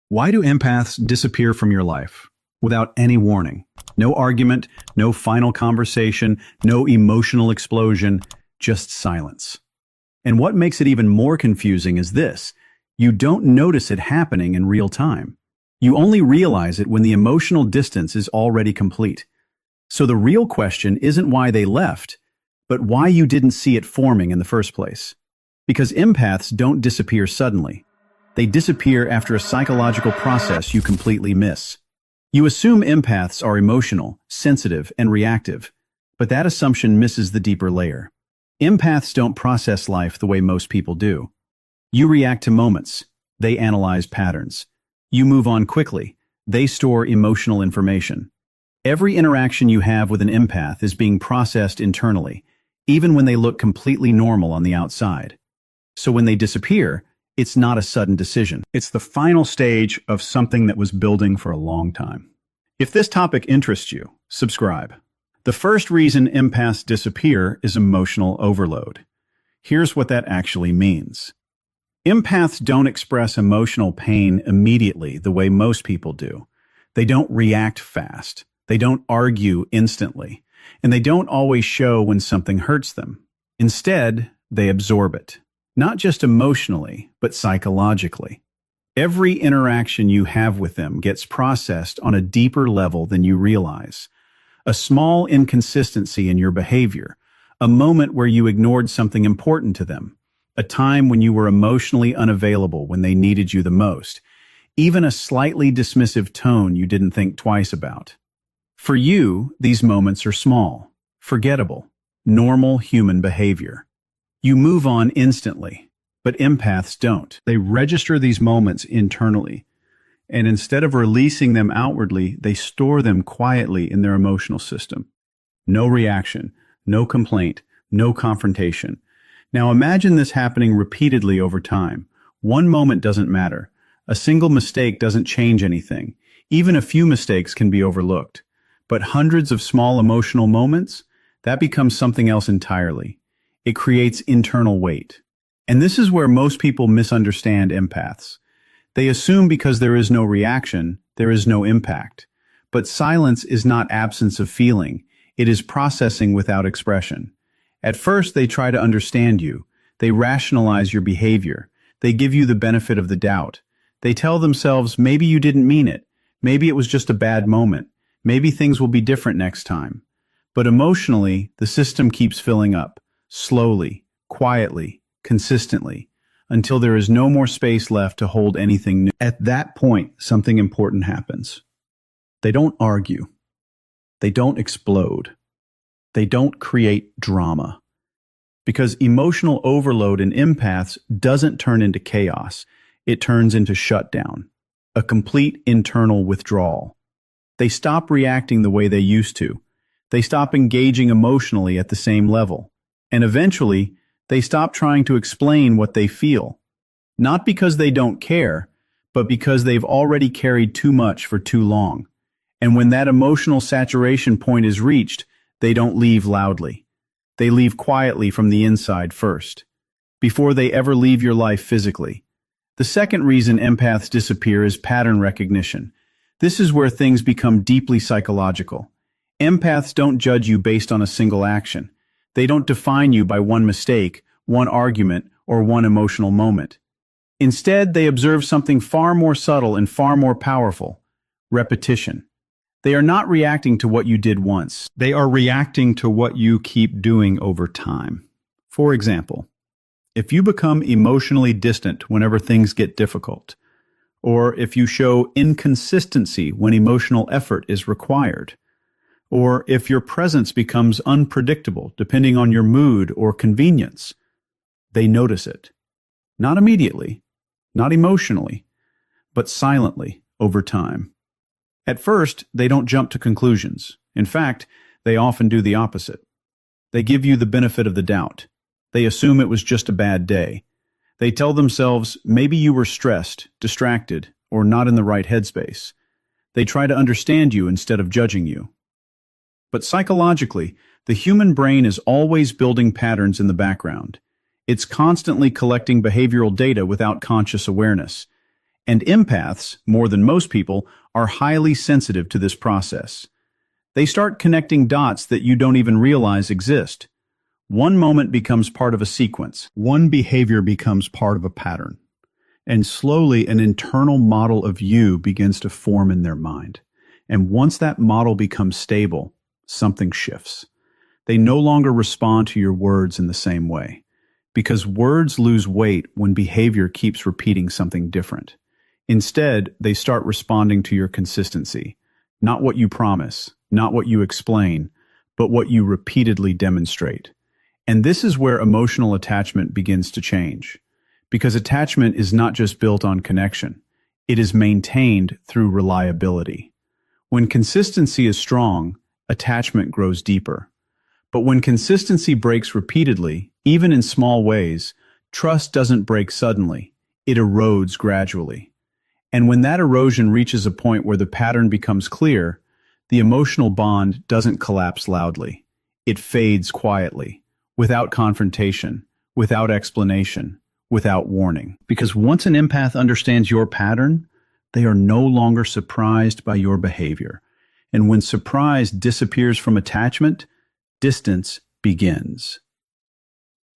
Why do empaths disappear from your life without any warning? No argument, no final conversation, no emotional explosion, just silence. And what makes it even more confusing is this: you don't notice it happening in real time. You only realize it when the emotional distance is already complete. So the real question isn't why they left, but why you didn't see it forming in the first place. Because empaths don't disappear suddenly. They disappear after a psychological process you completely miss. You assume empaths are emotional, sensitive, and reactive, but that assumption misses the deeper layer. Empaths don't process life the way most people do. You react to moments. They analyze patterns. You move on quickly. They store emotional information. Every interaction you have with an empath is being processed internally, even when they look completely normal on the outside. So when they disappear, it's not a sudden decision. It's the final stage of something that was building for a long time. If this topic interests you, subscribe. The first reason empaths disappear is emotional overload. Here's what that actually means. Empaths don't express emotional pain immediately the way most people do. They don't react fast. They don't argue instantly. And they don't always show when something hurts them. Instead, they absorb it. Not just emotionally, but psychologically. Every interaction you have with them gets processed on a deeper level than you realize. A small inconsistency in your behavior, a moment where you ignored something important to them, a time when you were emotionally unavailable when they needed you the most, even a slightly dismissive tone you didn't think twice about. For you, these moments are small, forgettable, normal human behavior. You move on instantly, but empaths don't. They register these moments internally, and instead of releasing them outwardly, they store them quietly in their emotional system. No reaction, no complaint, no confrontation. Now imagine this happening repeatedly over time. One moment doesn't matter. A single mistake doesn't change anything. Even a few mistakes can be overlooked. But hundreds of small emotional moments, that becomes something else entirely. It creates internal weight. And this is where most people misunderstand empaths. They assume because there is no reaction, there is no impact. But silence is not absence of feeling. It is processing without expression. At first, they try to understand you. They rationalize your behavior. They give you the benefit of the doubt. They tell themselves, maybe you didn't mean it. Maybe it was just a bad moment. Maybe things will be different next time. But emotionally, the system keeps filling up. Slowly, quietly, consistently, until there is no more space left to hold anything new. At that point, something important happens. They don't argue. They don't explode. They don't create drama. Because emotional overload in empaths doesn't turn into chaos. It turns into shutdown, a complete internal withdrawal. They stop reacting the way they used to. They stop engaging emotionally at the same level. And eventually, they stop trying to explain what they feel. Not because they don't care, but because they've already carried too much for too long. And when that emotional saturation point is reached, they don't leave loudly. They leave quietly from the inside first, before they ever leave your life physically. The second reason empaths disappear is pattern recognition. This is where things become deeply psychological. Empaths don't judge you based on a single action. They don't define you by one mistake, one argument, or one emotional moment. Instead, they observe something far more subtle and far more powerful: repetition. They are not reacting to what you did once. They are reacting to what you keep doing over time. For example, if you become emotionally distant whenever things get difficult, or if you show inconsistency when emotional effort is required, or if your presence becomes unpredictable depending on your mood or convenience, they notice it. Not immediately, not emotionally, but silently over time. At first, they don't jump to conclusions. In fact, they often do the opposite. They give you the benefit of the doubt. They assume it was just a bad day. They tell themselves, maybe you were stressed, distracted, or not in the right headspace. They try to understand you instead of judging you. But psychologically, the human brain is always building patterns in the background. It's constantly collecting behavioral data without conscious awareness. And empaths, more than most people, are highly sensitive to this process. They start connecting dots that you don't even realize exist. One moment becomes part of a sequence. One behavior becomes part of a pattern. And slowly, an internal model of you begins to form in their mind. And once that model becomes stable, something shifts. They no longer respond to your words in the same way. Because words lose weight when behavior keeps repeating something different. Instead, they start responding to your consistency. Not what you promise, not what you explain, but what you repeatedly demonstrate. And this is where emotional attachment begins to change. Because attachment is not just built on connection. It is maintained through reliability. When consistency is strong, attachment grows deeper. But when consistency breaks repeatedly, even in small ways, trust doesn't break suddenly. It erodes gradually. And when that erosion reaches a point where the pattern becomes clear, the emotional bond doesn't collapse loudly. It fades quietly, without confrontation, without explanation, without warning. Because once an empath understands your pattern, they are no longer surprised by your behavior. And when surprise disappears from attachment, distance begins.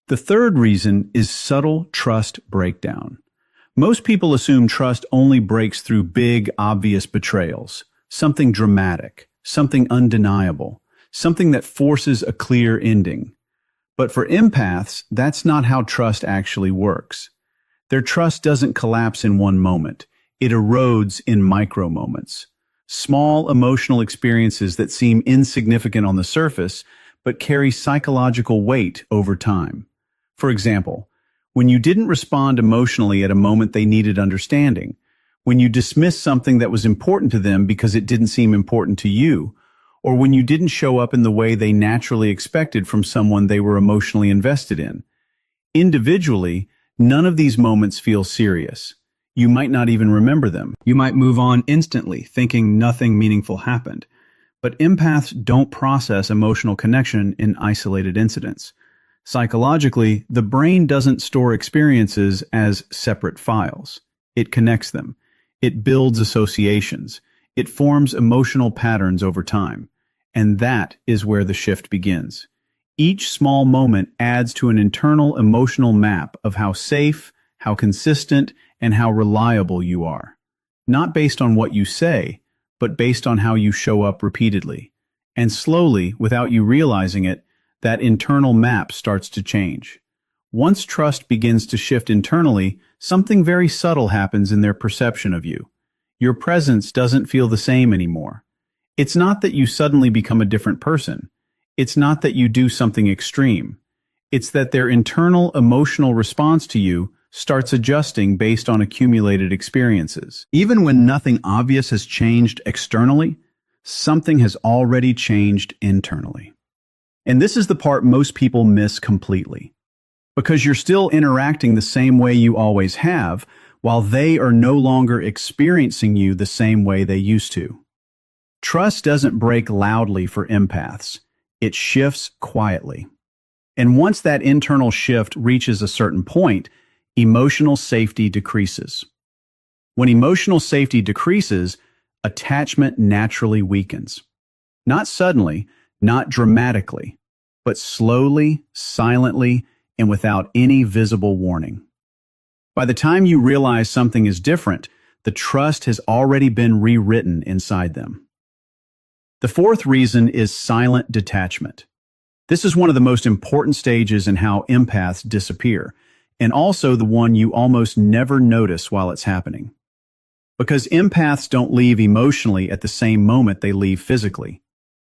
The third reason is subtle trust breakdown. Most people assume trust only breaks through big, obvious betrayals, something dramatic, something undeniable, something that forces a clear ending. But for empaths, that's not how trust actually works. Their trust doesn't collapse in one moment. It erodes in micro moments. Small emotional experiences that seem insignificant on the surface, but carry psychological weight over time. For example, when you didn't respond emotionally at a moment they needed understanding, when you dismissed something that was important to them because it didn't seem important to you, or when you didn't show up in the way they naturally expected from someone they were emotionally invested in. Individually, none of these moments feel serious. You might not even remember them. You might move on instantly, thinking nothing meaningful happened. But empaths don't process emotional connection in isolated incidents. Psychologically, the brain doesn't store experiences as separate files. It connects them. It builds associations. It forms emotional patterns over time. And that is where the shift begins. Each small moment adds to an internal emotional map of how safe, how consistent, and how reliable you are. Not based on what you say, but based on how you show up repeatedly. And slowly, without you realizing it, that internal map starts to change. Once trust begins to shift internally, something very subtle happens in their perception of you. Your presence doesn't feel the same anymore. It's not that you suddenly become a different person. It's not that you do something extreme. It's that their internal emotional response to you starts adjusting based on accumulated experiences. Even when nothing obvious has changed externally, something has already changed internally. And this is the part most people miss completely. Because you're still interacting the same way you always have, while they are no longer experiencing you the same way they used to. Trust doesn't break loudly for empaths. It shifts quietly. And once that internal shift reaches a certain point, emotional safety decreases. When emotional safety decreases, attachment naturally weakens. Not suddenly, not dramatically, but slowly, silently, and without any visible warning. By the time you realize something is different, the trust has already been rewritten inside them. The fourth reason is silent detachment. This is one of the most important stages in how empaths disappear, and also the one you almost never notice while it's happening. Because empaths don't leave emotionally at the same moment they leave physically.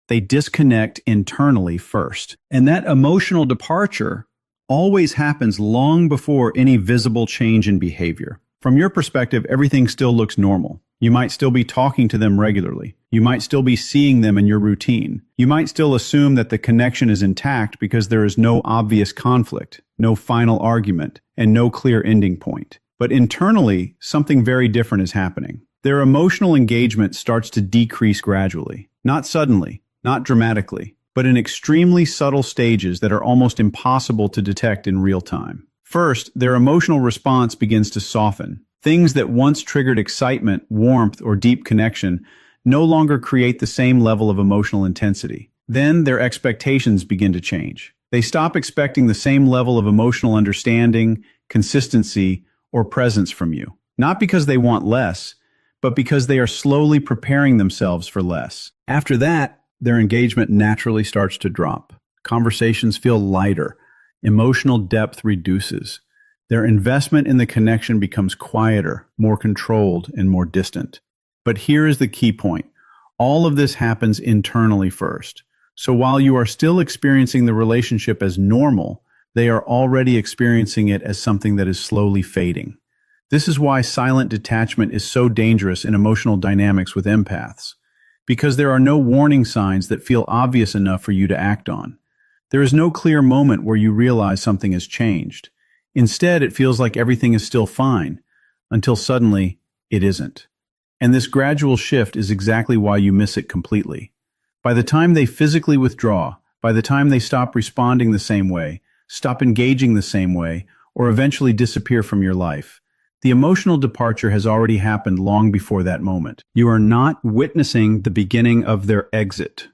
They disconnect internally first. And that emotional departure always happens long before any visible change in behavior. From your perspective, everything still looks normal. You might still be talking to them regularly. You might still be seeing them in your routine. You might still assume that the connection is intact because there is no obvious conflict, no final argument, and no clear ending point. But internally, something very different is happening. Their emotional engagement starts to decrease gradually. Not suddenly, not dramatically, but in extremely subtle stages that are almost impossible to detect in real time. First, their emotional response begins to soften. Things that once triggered excitement, warmth, or deep connection no longer create the same level of emotional intensity. Then their expectations begin to change. They stop expecting the same level of emotional understanding, consistency, or presence from you. Not because they want less, but because they are slowly preparing themselves for less. After that, their engagement naturally starts to drop. Conversations feel lighter. Emotional depth reduces. Their investment in the connection becomes quieter, more controlled, and more distant. But here is the key point. All of this happens internally first. So while you are still experiencing the relationship as normal, they are already experiencing it as something that is slowly fading. This is why silent detachment is so dangerous in emotional dynamics with empaths, because there are no warning signs that feel obvious enough for you to act on. There is no clear moment where you realize something has changed. Instead, it feels like everything is still fine, until suddenly it isn't. And this gradual shift is exactly why you miss it completely. By the time they physically withdraw, by the time they stop responding the same way, stop engaging the same way, or eventually disappear from your life, the emotional departure has already happened long before that moment. You are not witnessing the beginning of their exit.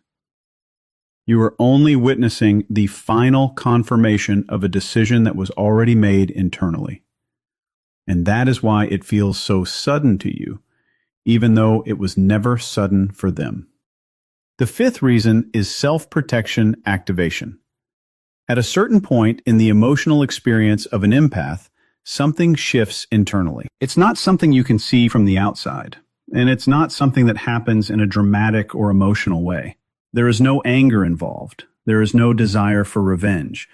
You are only witnessing the final confirmation of a decision that was already made internally. And that is why it feels so sudden to you, even though it was never sudden for them. The fifth reason is self-protection activation. At a certain point in the emotional experience of an empath, something shifts internally. It's not something you can see from the outside, and it's not something that happens in a dramatic or emotional way. There is no anger involved. There is no desire for revenge.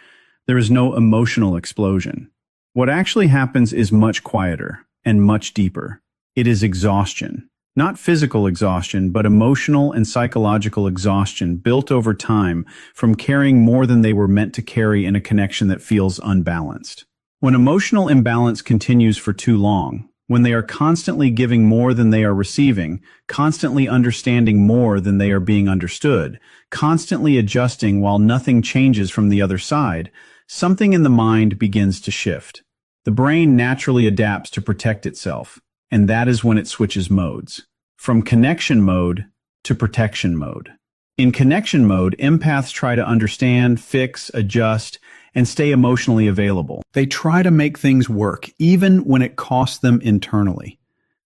There is no emotional explosion. What actually happens is much quieter and much deeper. It is exhaustion. Not physical exhaustion, but emotional and psychological exhaustion built over time from carrying more than they were meant to carry in a connection that feels unbalanced. When emotional imbalance continues for too long, when they are constantly giving more than they are receiving, constantly understanding more than they are being understood, constantly adjusting while nothing changes from the other side, something in the mind begins to shift. The brain naturally adapts to protect itself, and that is when it switches modes, from connection mode to protection mode. In connection mode, empaths try to understand, fix, adjust, and stay emotionally available. They try to make things work, even when it costs them internally.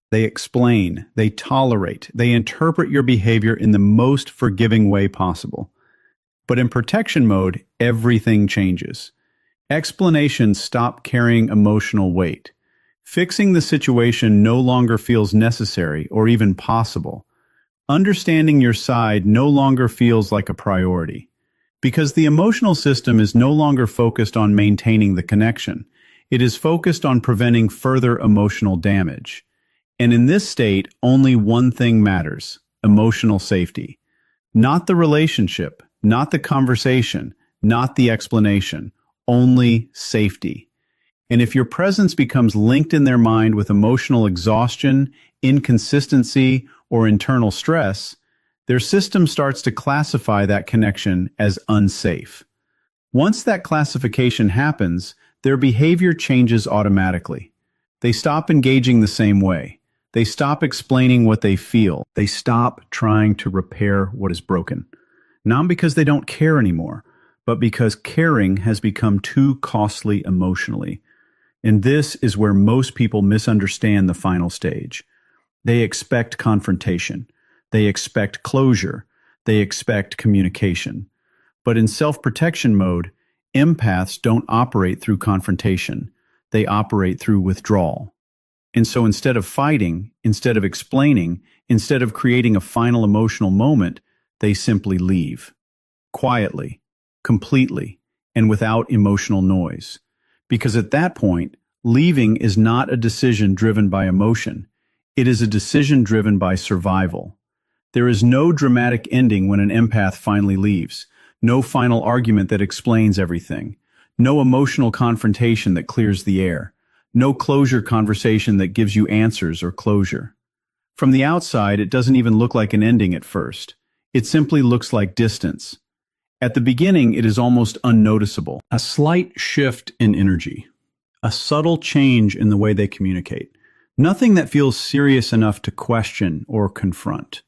They explain, they tolerate, they interpret your behavior in the most forgiving way possible. But in protection mode, everything changes. Explanations stop carrying emotional weight. Fixing the situation no longer feels necessary or even possible. Understanding your side no longer feels like a priority. Because the emotional system is no longer focused on maintaining the connection. It is focused on preventing further emotional damage. And in this state, only one thing matters: emotional safety. Not the relationship, not the conversation, not the explanation, only safety. And if your presence becomes linked in their mind with emotional exhaustion, inconsistency, or internal stress, their system starts to classify that connection as unsafe. Once that classification happens, their behavior changes automatically. They stop engaging the same way. They stop explaining what they feel. They stop trying to repair what is broken. Not because they don't care anymore, but because caring has become too costly emotionally. And this is where most people misunderstand the final stage. They expect confrontation. They expect closure. They expect communication. But in self-protection mode, empaths don't operate through confrontation. They operate through withdrawal. And so instead of fighting, instead of explaining, instead of creating a final emotional moment, they simply leave. Quietly, completely, and without emotional noise. Because at that point, leaving is not a decision driven by emotion. It is a decision driven by survival. There is no dramatic ending when an empath finally leaves. No final argument that explains everything. No emotional confrontation that clears the air. No closure conversation that gives you answers or closure. From the outside, it doesn't even look like an ending at first. It simply looks like distance. At the beginning, it is almost unnoticeable. A slight shift in energy. A subtle change in the way they communicate. Nothing that feels serious enough to question or confront.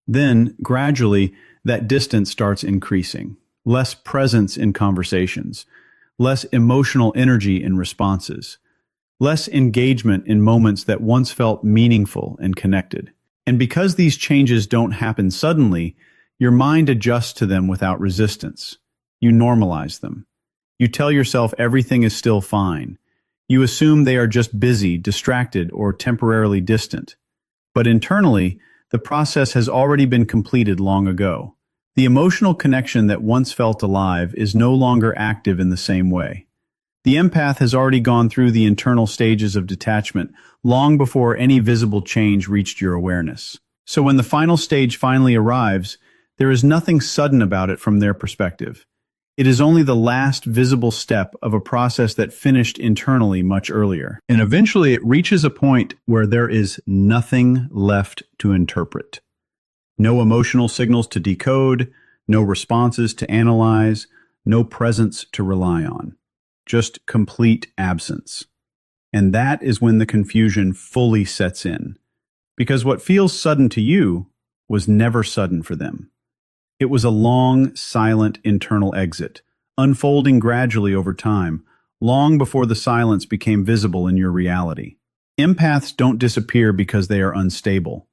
Then, gradually, that distance starts increasing. Less presence in conversations, less emotional energy in responses, less engagement in moments that once felt meaningful and connected. And because these changes don't happen suddenly, your mind adjusts to them without resistance. You normalize them. You tell yourself everything is still fine. You assume they are just busy, distracted, or temporarily distant. But internally, the process has already been completed long ago. The emotional connection that once felt alive is no longer active in the same way. The empath has already gone through the internal stages of detachment long before any visible change reached your awareness. So when the final stage finally arrives, there is nothing sudden about it from their perspective. It is only the last visible step of a process that finished internally much earlier. And eventually it reaches a point where there is nothing left to interpret. No emotional signals to decode, no responses to analyze, no presence to rely on. Just complete absence. And that is when the confusion fully sets in. Because what feels sudden to you was never sudden for them. It was a long, silent internal exit, unfolding gradually over time, long before the silence became visible in your reality. Empaths don't disappear because they are unstable.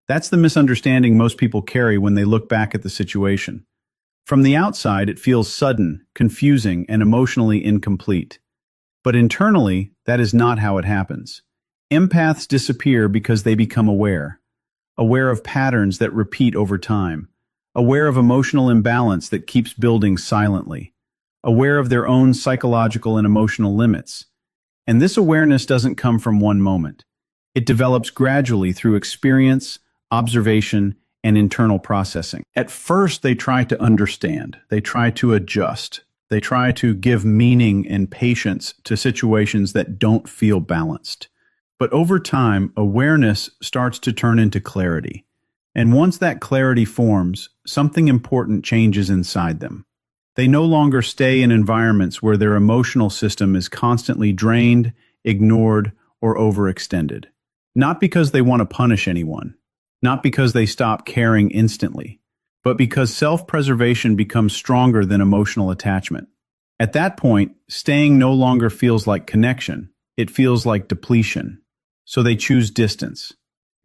That's the misunderstanding most people carry when they look back at the situation. From the outside, it feels sudden, confusing, and emotionally incomplete. But internally, that is not how it happens. Empaths disappear because they become aware of patterns that repeat over time, aware of emotional imbalance that keeps building silently, aware of their own psychological and emotional limits. And this awareness doesn't come from one moment. It develops gradually through experience, observation, and internal processing. At first, they try to understand, they try to adjust, they try to give meaning and patience to situations that don't feel balanced. But over time, awareness starts to turn into clarity. And once that clarity forms, something important changes inside them. They no longer stay in environments where their emotional system is constantly drained, ignored, or overextended. Not because they want to punish anyone, not because they stop caring instantly, but because self-preservation becomes stronger than emotional attachment. At that point, staying no longer feels like connection, it feels like depletion. So they choose distance.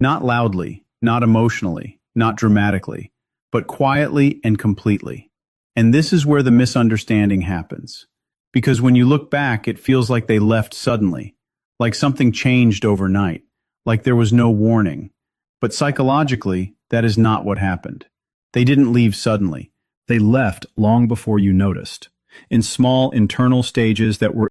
Not loudly, not emotionally, not dramatically, but quietly and completely. And this is where the misunderstanding happens. Because when you look back, it feels like they left suddenly, like something changed overnight, like there was no warning. But psychologically, that is not what happened. They didn't leave suddenly. They left long before you noticed, in small internal stages that were